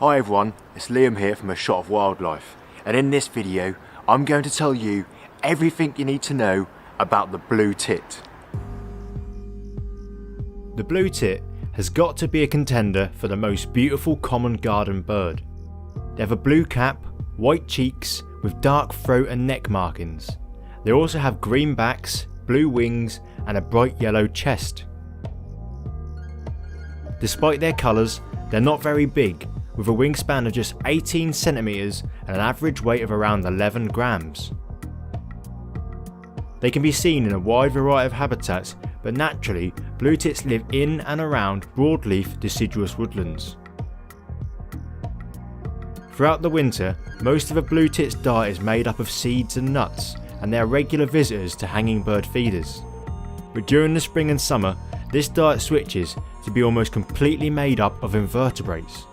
Hi everyone, it's Liam here from A Shot of Wildlife, and in this video I'm going to tell you everything you need to know about the blue tit. The blue tit has got to be a contender for the most beautiful common garden bird. They have a blue cap, white cheeks with dark throat and neck markings. They also have green backs, blue wings and a bright yellow chest. Despite their colours, they're not very big, with a wingspan of just 18 centimeters and an average weight of around 11 grams. They can be seen in a wide variety of habitats, but naturally, blue tits live in and around broadleaf deciduous woodlands. Throughout the winter, most of a blue tit's diet is made up of seeds and nuts, and they are regular visitors to hanging bird feeders. But during the spring and summer, this diet switches to be almost completely made up of invertebrates.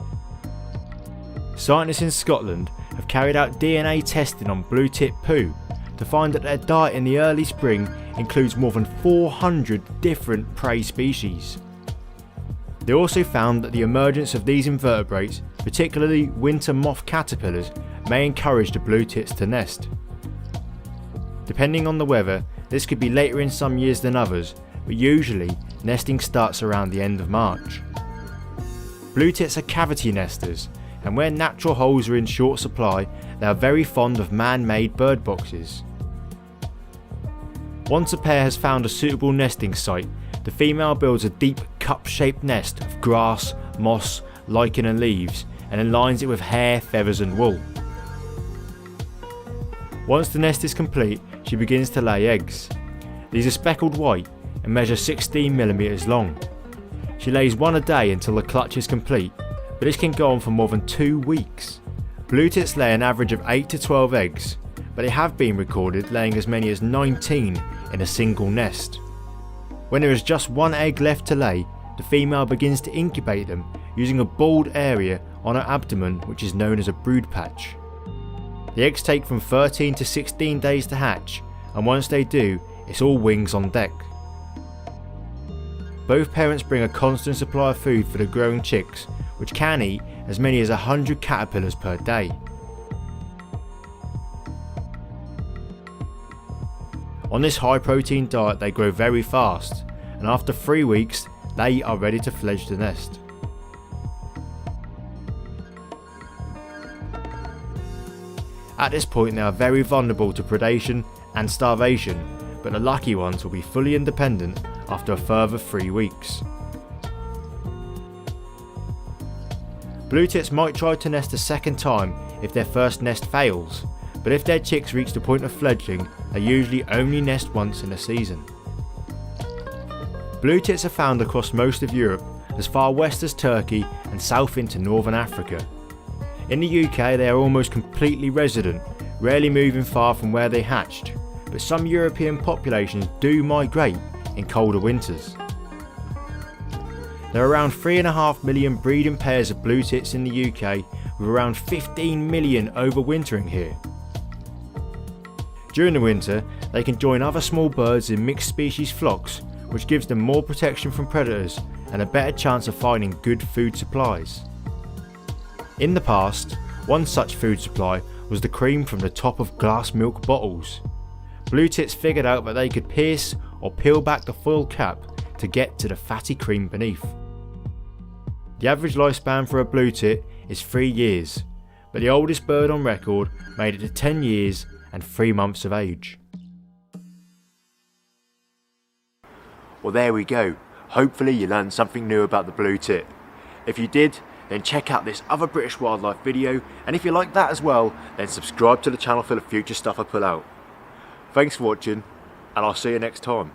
Scientists in Scotland have carried out DNA testing on blue tit poo to find that their diet in the early spring includes more than 400 different prey species. They also found that the emergence of these invertebrates, particularly winter moth caterpillars, may encourage the blue tits to nest. Depending on the weather, this could be later in some years than others, but usually nesting starts around the end of March. Blue tits are cavity nesters, and where natural holes are in short supply, they are very fond of man-made bird boxes. Once a pair has found a suitable nesting site, the female builds a deep cup-shaped nest of grass, moss, lichen and leaves, and then lines it with hair, feathers and wool. Once the nest is complete, she begins to lay eggs. These are speckled white and measure 16mm long. She lays one a day until the clutch is complete, but this can go on for more than 2 weeks. Blue tits lay an average of 8 to 12 eggs, but they have been recorded laying as many as 19 in a single nest. When there is just one egg left to lay, the female begins to incubate them using a bald area on her abdomen which is known as a brood patch. The eggs take from 13 to 16 days to hatch, and once they do, it's all wings on deck. Both parents bring a constant supply of food for the growing chicks, which can eat as many as 100 caterpillars per day. On this high protein diet they grow very fast, and after 3 weeks they are ready to fledge the nest. At this point they are very vulnerable to predation and starvation, but the lucky ones will be fully independent after a further 3 weeks. Blue tits might try to nest a second time if their first nest fails, but if their chicks reach the point of fledgling, they usually only nest once in a season. Blue tits are found across most of Europe, as far west as Turkey and south into northern Africa. In the UK they are almost completely resident, rarely moving far from where they hatched, but some European populations do migrate in colder winters. There are around 3.5 million breeding pairs of blue tits in the UK, with around 15 million overwintering here. During the winter, they can join other small birds in mixed species flocks, which gives them more protection from predators and a better chance of finding good food supplies. In the past, one such food supply was the cream from the top of glass milk bottles. Blue tits figured out that they could pierce or peel back the foil cap to get to the fatty cream beneath. The average lifespan for a blue tit is 3 years, but the oldest bird on record made it to 10 years and 3 months of age. Well, there we go. Hopefully you learned something new about the blue tit. If you did, then check out this other British wildlife video, and if you like that as well, then subscribe to the channel for the future stuff I put out. Thanks for watching, and I'll see you next time.